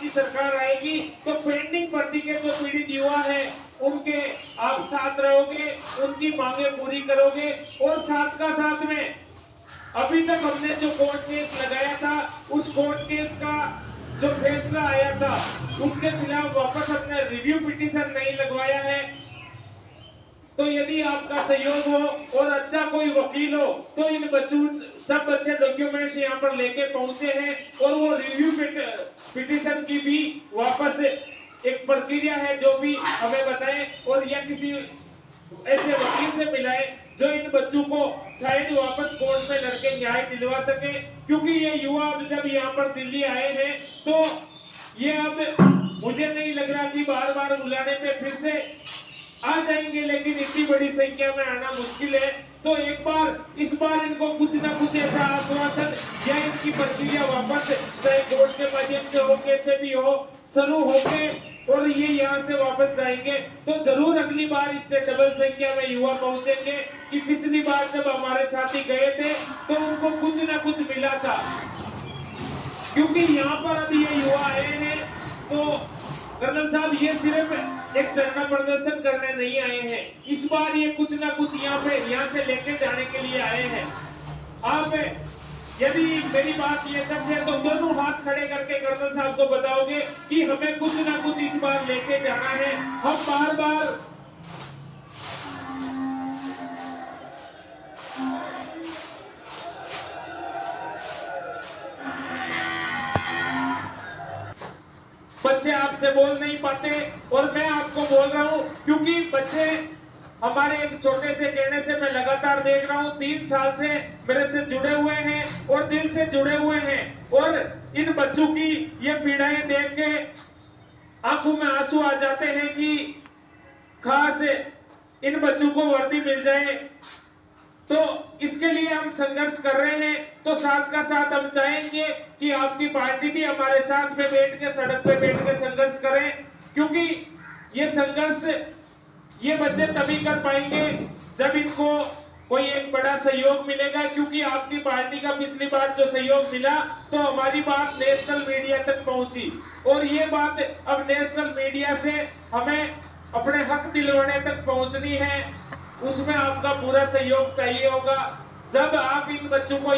की सरकार आएगी तो पेंडिंग भर्ती के जो पीड़ित युवा है उनके आप साथ रहोगे, उनकी मांगे पूरी करोगे। और साथ का साथ में अभी तक हमने जो कोर्ट केस लगाया था उस कोर्ट केस का जो फैसला आया था उसके खिलाफ वापस अपने रिव्यू पिटीशन नहीं लगवाया है। तो यदि आपका सहयोग हो और अच्छा कोई वकील हो तो इन बच्चों सब बच्चे डॉक्यूमेंट्स यहाँ पर लेके पहुंचे हैं और वो रिव्यू पिटीशन की भी वापस एक प्रक्रिया है जो भी हमें बताएं और या किसी ऐसे वकील से मिलाएं जो इन बच्चों को शायद वापस कोर्ट में लड़के न्याय दिलवा सके। क्योंकि ये युवा अब जब यहाँ पर दिल्ली आए हैं तो ये अब मुझे नहीं लग रहा कि बार बार बुलाने पे फिर से आ जाएंगे, लेकिन इतनी बड़ी संख्या में आना मुश्किल है। तो एक बार इस बार इनको कुछ ना कुछ ऐसा आश्वासन या इनकी प्रक्रिया वापस चाहे कोर्ट के माध्यम से हो कैसे भी हो शुरू होके और ये यहाँ से वापस जाएंगे तो जरूर अगली बार इससे डबल संख्या में युवा पहुंचेंगे। कि पिछली बार जब हमारे साथी गए थे तो उनको कुछ ना कुछ मिला था, क्योंकि यहाँ पर अभी ये युवा आए हैं तो कर्नल साहब ये सिर्फ एक धरना प्रदर्शन करने नहीं आए हैं, इस बार ये कुछ ना कुछ यहाँ से लेके जाने के लिए आए हैं। आप यदि मेरी बात ये सच है तो दोनों हाथ खड़े करके कर्नल साहब को बताओगे कि हमें कुछ ना कुछ इस बार लेके जाना है। हम बार बार बच्चे आपसे बोल नहीं पाते और मैं आपको बोल रहा हूं क्योंकि बच्चे हमारे एक छोटे से कहने से मैं लगातार देख रहा हूं 3 साल से मेरे से जुड़े हुए हैं और दिल से जुड़े हुए हैं और इन बच्चों की ये पीड़ाएं देख के आंखों में आंसू आ जाते हैं कि खास इन बच्चों को वर्दी मिल जाए। तो इसके लिए हम संघर्ष कर रहे हैं। तो साथ का साथ हम चाहेंगे कि आपकी पार्टी भी हमारे साथ में बैठ के सड़क पे बैठ के संघर्ष करें, क्योंकि ये संघर्ष ये बच्चे तभी कर पाएंगे जब इनको कोई एक बड़ा सहयोग मिलेगा। क्योंकि आपकी पार्टी का पिछली बार जो सहयोग मिला तो हमारी बात नेशनल मीडिया तक पहुंची और ये बात अब नेशनल मीडिया से हमें अपने हक दिलवाने तक पहुंचनी है, उसमें आपका पूरा सहयोग चाहिए होगा। जब आप इन बच्चों को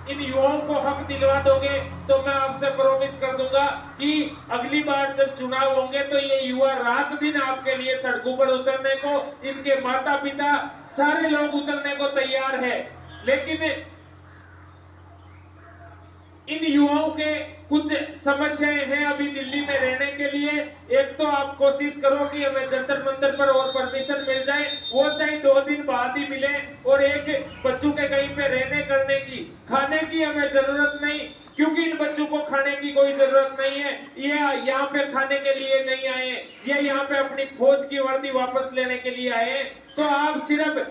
इन युवाओं को हक दिलवा दोगे तो मैं आपसे प्रॉमिस कर दूंगा कि अगली बार जब चुनाव होंगे तो ये युवा रात दिन आपके लिए सड़कों पर उतरने को, इनके माता पिता सारे लोग उतरने को तैयार है। लेकिन इन युवाओं के कुछ समस्याएं हैं अभी दिल्ली में रहने के लिए। एक तो आप कोशिश करो कि हमें जंतर मंतर पर और परमिशन मिल जाए, वो चाहे 2 दिन बाद ही मिले, और एक बच्चों के कहीं पे रहने करने की खाने की हमें जरूरत नहीं, क्योंकि इन बच्चों को खाने की कोई जरूरत नहीं है। ये यहाँ पे खाने के लिए नहीं आए, ये यहाँ पे अपनी फौज की वर्दी वापस लेने के लिए आए। तो आप सिर्फ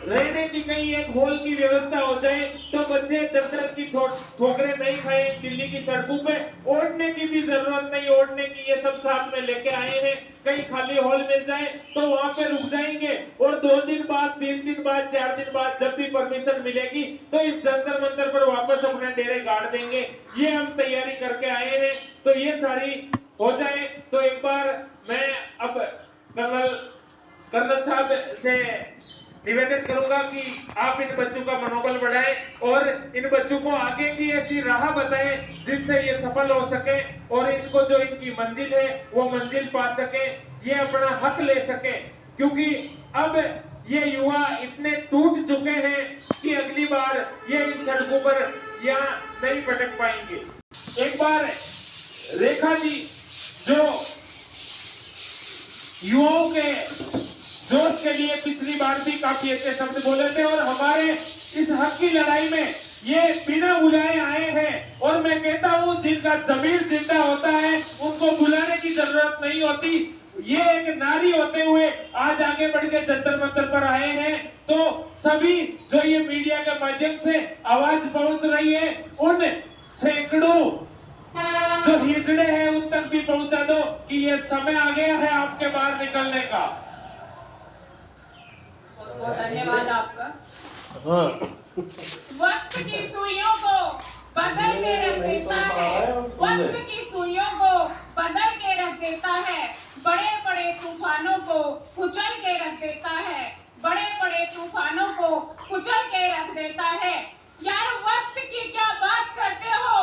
रहने की कहीं एक हॉल की व्यवस्था हो जाए तो बच्चे दर की ठोकरें नहीं खाए दिल्ली की सड़कों पे। ओढ़ने की भी जरूरत नहीं, ओढ़ने की ये सब साथ में लेके आए हैं। कहीं खाली हॉल मिल जाए तो वहां पे रुक जाएंगे और 2 दिन बाद, 3 दिन बाद, 4 दिन बाद जब भी परमिशन मिलेगी तो इस जंतर मंतर पर वापस अपने डेरे गाड़ देंगे। ये हम तैयारी करके आए हैं। तो ये सारी हो जाए तो एक बार मैं अब कर्नल साहब से निवेदन करूंगा कि आप इन बच्चों का मनोबल बढ़ाएं और इन बच्चों को आगे की ऐसी राह बताएं जिनसे ये सफल हो सके और इनको जो इनकी मंजिल है वो मंजिल पा सके, ये अपना हक ले सके। क्योंकि अब ये युवा इतने टूट चुके हैं कि अगली बार ये इन सड़कों पर यहाँ नहीं भटक पाएंगे। एक बार रेखा जी जो युवाओं के जोश के लिए पिछली बार भी काफी अच्छे शब्द बोले थे और हमारे इस हक की लड़ाई में ये बिना बुलाए आए हैं। और मैं कहता हूं जिनका जमीर जिंदा होता है उनको बुलाने की जरूरत नहीं होती। ये एक नारी होते हुए आज आगे बढ़ के जंतर मंतर पर आए हैं। तो सभी जो ये मीडिया के माध्यम से आवाज पहुंच रही है उन सैकड़ों जो हिजड़े हैं उन तक भी पहुंचा दो कि ये समय आ गया है आपके बाहर निकलने का। धन्यवाद आपका। वक्त की सुइयों को पकड़ के रखता है, वक्त को कुचल के रख देता है। यार वक्त की क्या बात करते हो,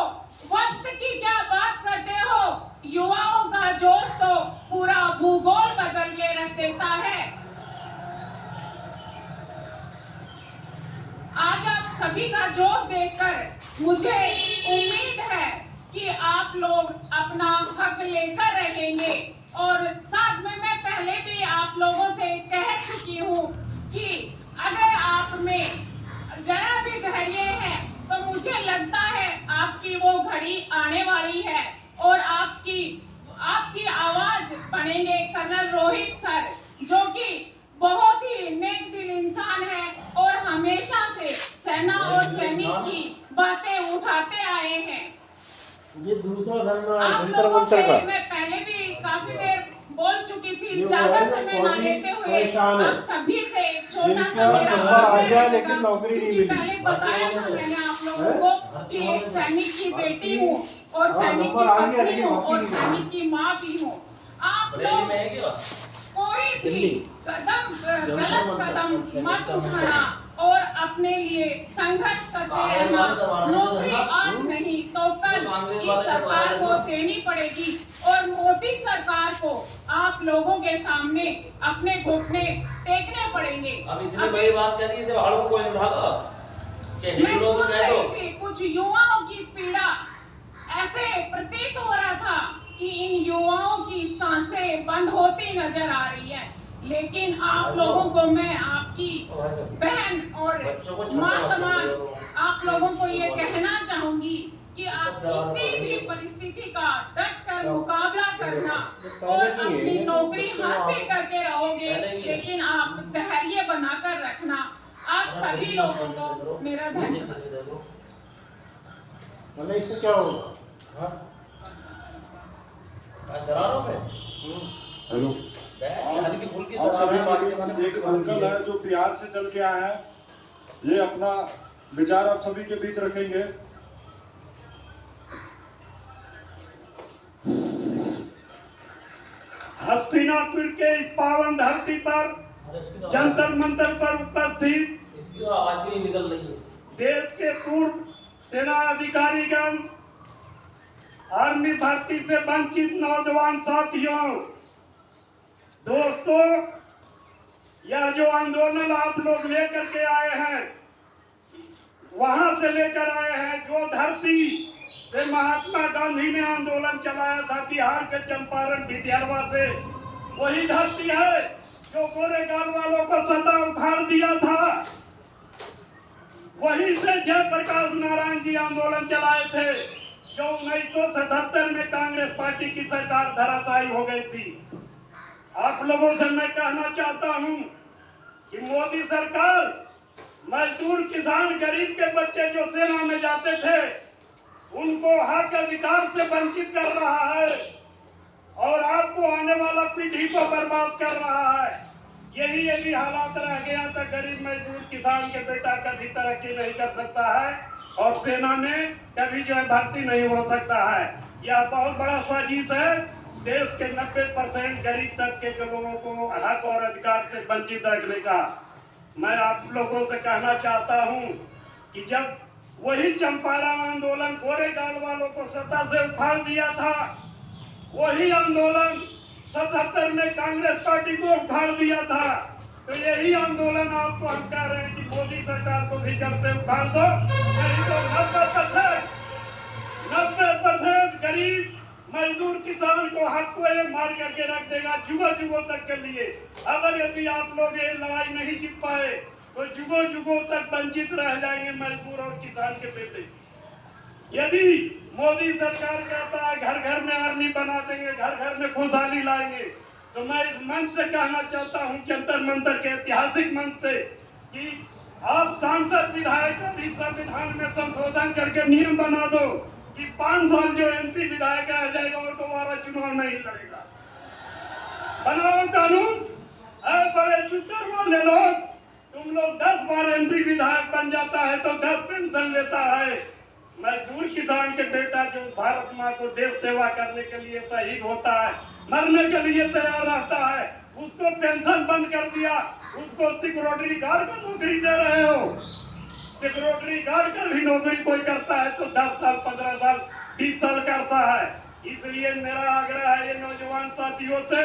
वक्त की क्या बात करते हो। युवाओं का जोश तो पूरा भूगोल बदल के रख देता है। आज आप सभी का जोश देखकर मुझे उम्मीद है कि आप लोग अपना हक लेकर रहेंगे। और साथ में मैं पहले भी आप लोगों से कह चुकी हूँ कि अगर आप में जरा भी धैर्य है तो मुझे लगता है आपकी वो घड़ी आने वाली है और आपकी आवाज बनेंगे कर्नल रोहित सर, जो कि बहुत ही नेक दिल इंसान है और हमेशा से सेना और सैनिक की बातें उठाते आए हैं। ये दूसरा धरना है आप जंतर लोगों मंतर से का। मैं पहले भी काफी देर बोल चुकी थी, ये ज्यादा वो है समय ना, ना लेते हुए परेशान है। आप सभी से एक छोटा जिनका सा मेरा नंबर आग्रह आ गया रहेगा। लेकिन नौकरी नहीं क्योंकि मिली। पहले बताया था मैंने आप लोगों को कि एक सैनिक की बेटी हूँ और हाँ, सैनिक नंबर की आ गया पत्नी लेकिन हूँ नौकरी और नहीं सैनिक की माँ भी हूँ। आप लोग कोई भी कदम गलत कदम मत उठाना और अपने लिए संघर्ष करते रहना। नौकरी आज नहीं तो कल इस सरकार को देनी पड़ेगी और मोदी सरकार को आप लोगों के सामने अपने घुटने टेकने पड़ेंगे। अब इतनी बड़ी बात कह दी, इसे भाड़ों को कोई नहीं उठाता कि मैं हिंदुओं को सुन कह दो। रही थी कुछ युवाओं की पीड़ा, ऐसे प्रतीत हो रहा था कि इन युवाओं की सांसें बंद होती नजर आ रही है। लेकिन आप लोगों को मैं आपकी बहन और माँ समान आप लोगों को ये कहना चाहूंगी कि आप किसी भी परिस्थिति का डट कर मुकाबला करना और अपनी नौकरी हासिल करके रहोगे, लेकिन आप धैर्य बनाकर रखना। आप सभी लोगों को मेरा धन्यवाद। मतलब इससे क्या होगा? हाँ? दरारों में हेलो, हल्की फुल्की आप सभी दरारें के बीच एक अंकल है जो बिहार से चल के आए हैं। ये अपना विचार आप सभी के बीच रखेंगे। हस्तिनापुर के इस पावन धरती पर जंतर मंतर पर उपस्थित इसकी तो आवाज भी नहीं निकल रही है। देश के पूर्व सेना अधिकारीगण, आर्मी भर्ती से वंचित नौजवान साथियों, दोस्तों, यह जो आंदोलन आप लोग लेकर के आए हैं, वहां से लेकर आए हैं जो धरती से महात्मा गांधी ने आंदोलन चलाया था बिहार के चंपारण भितियारवा से, वही धरती है जो गोरेगांव वालों को सता उखाड़ दिया था। वहीं से जयप्रकाश नारायण जी आंदोलन चलाए थे जो 1977 में कांग्रेस पार्टी की सरकार धराशायी हो गई थी। आप लोगों से मैं कहना चाहता हूं कि मोदी सरकार मजदूर, किसान, गरीब के बच्चे जो सेना में जाते थे उनको हक अधिकार से वंचित कर रहा है और आपको आने वाला पीढ़ी को बर्बाद कर रहा है। यही हालात रह गया था। गरीब मजदूर किसान के बेटा कभी तरक्की नहीं कर सकता है और सेना में कभी जो है भर्ती नहीं हो सकता है। यह बहुत बड़ा साजिश है देश के 90% गरीब तबके के लोगों को हक और अधिकार से वंचित रखने का। मैं आप लोगों से कहना चाहता हूं कि जब वही चंपारण आंदोलन गोरेगांव वालों को सत्ता से उखाड़ दिया था, वही आंदोलन 77 में कांग्रेस पार्टी को उखाड़ दिया था, तो यही आंदोलन आपको हम कह रहे हैं कि मोदी सरकार को भी जड़ से उखाड़ दो, नहीं तो 90% गरीब मजदूर किसान को हक को ये मार करके रख देगा जुगों जुगों तक के लिए। अगर यदि आप लोग ये लड़ाई नहीं जीत पाए तो जुगों जुगों तक वंचित रह जाएंगे मजदूर और किसान के बेटे। यदि मोदी सरकार कहता है घर घर में आर्मी बना देंगे, घर घर में खुशहाली लाएंगे, तो मैं इस मंच से कहना चाहता हूं, जंतर मंतर के ऐतिहासिक मंच से, कि आप सांसद विधायक भी संविधान में संशोधन करके नियम बना दो कि 5 साल जो एमपी विधायक रह जाएगा और दोबारा चुनाव नहीं लड़ेगा। बनाओ कानून। बड़े चुतर वाले लोग, तुम लोग 10 बार एमपी विधायक बन जाता है तो 10 पेंशन लेता है। मजदूर किसान के बेटा जो भारत माँ को देश सेवा करने के लिए शहीद होता है, मरने के लिए तैयार रहता है, उसको पेंशन बंद कर दिया, उसको सिक्योरिटी गार्ड का नौकरी दे रहे हो। सिक्योरिटी गार्ड का भी नौकरी कोई करता है तो 10 साल 15 साल 20 साल करता है। इसलिए मेरा आग्रह है ये नौजवान साथियों से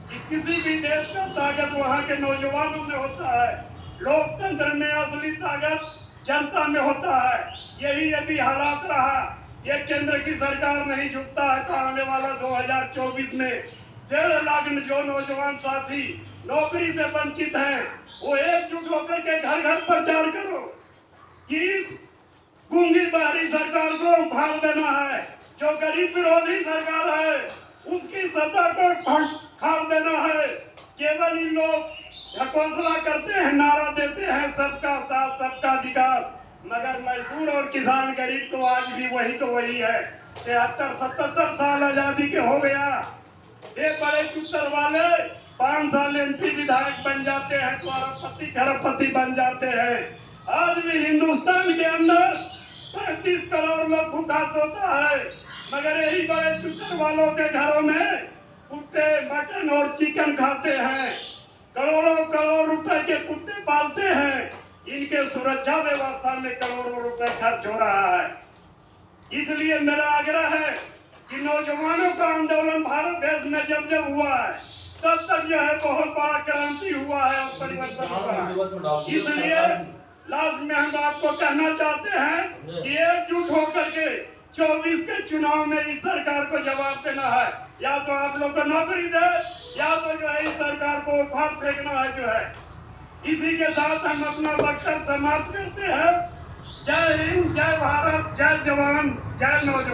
कि किसी भी देश का ताकत वहाँ के नौजवानों में होता है। लोकतंत्र में असली ताकत जनता में होता है। यही यदि हालात रहा, ये केंद्र की सरकार नहीं झुकता है तो आने वाला 2024 में 1.5 लाख जो नौजवान साथी नौकरी से वंचित हैं, वो एकजुट होकर के घर घर प्रचार करो कि इस गूंगी बहरी सरकार को भाग देना है। जो गरीब विरोधी सरकार है उसकी सत्ता को खाड़ देना है। केवल इन लोग घोषणा करते हैं, नारा देते हैं सबका साथ सबका विकास, मगर मजदूर और किसान गरीब तो आज भी वही तो वही है। 73-77 साल आजादी के हो गया, ये बड़े चुतर वाले 5 साल MP विधायक बन जाते हैं तो अरबपति खरबपति बन जाते हैं। आज भी हिंदुस्तान के अंदर 35 करोड़ लोग भूखा सोता है, मगर यही बड़े चुतर वालों के घरों में कुत्ते मटन और चिकन खाते हैं। करोड़ों करोड़ रुपए के कुत्ते पालते हैं, इनके सुरक्षा व्यवस्था में करोड़ों रुपए खर्च हो रहा है। इसलिए मेरा आग्रह है कि नौजवानों का आंदोलन भारत देश में जब जब हुआ है तब तक जो है बहुत बड़ा क्रांति हुआ है और परिवर्तन हुआ है। इसलिए लास्ट में हम आपको कहना चाहते हैं कि एकजुट होकर के 24 के चुनाव में इस सरकार को जवाब देना है। या तो आप लोग को नौकरी दे या तो जो है इस सरकार को उखाड़ फेंकना है जो है। इसी के साथ हम अपना वक्तव्य समाप्त करते हैं। जय हिंद, जय भारत, जय जवान, जय नौजवान।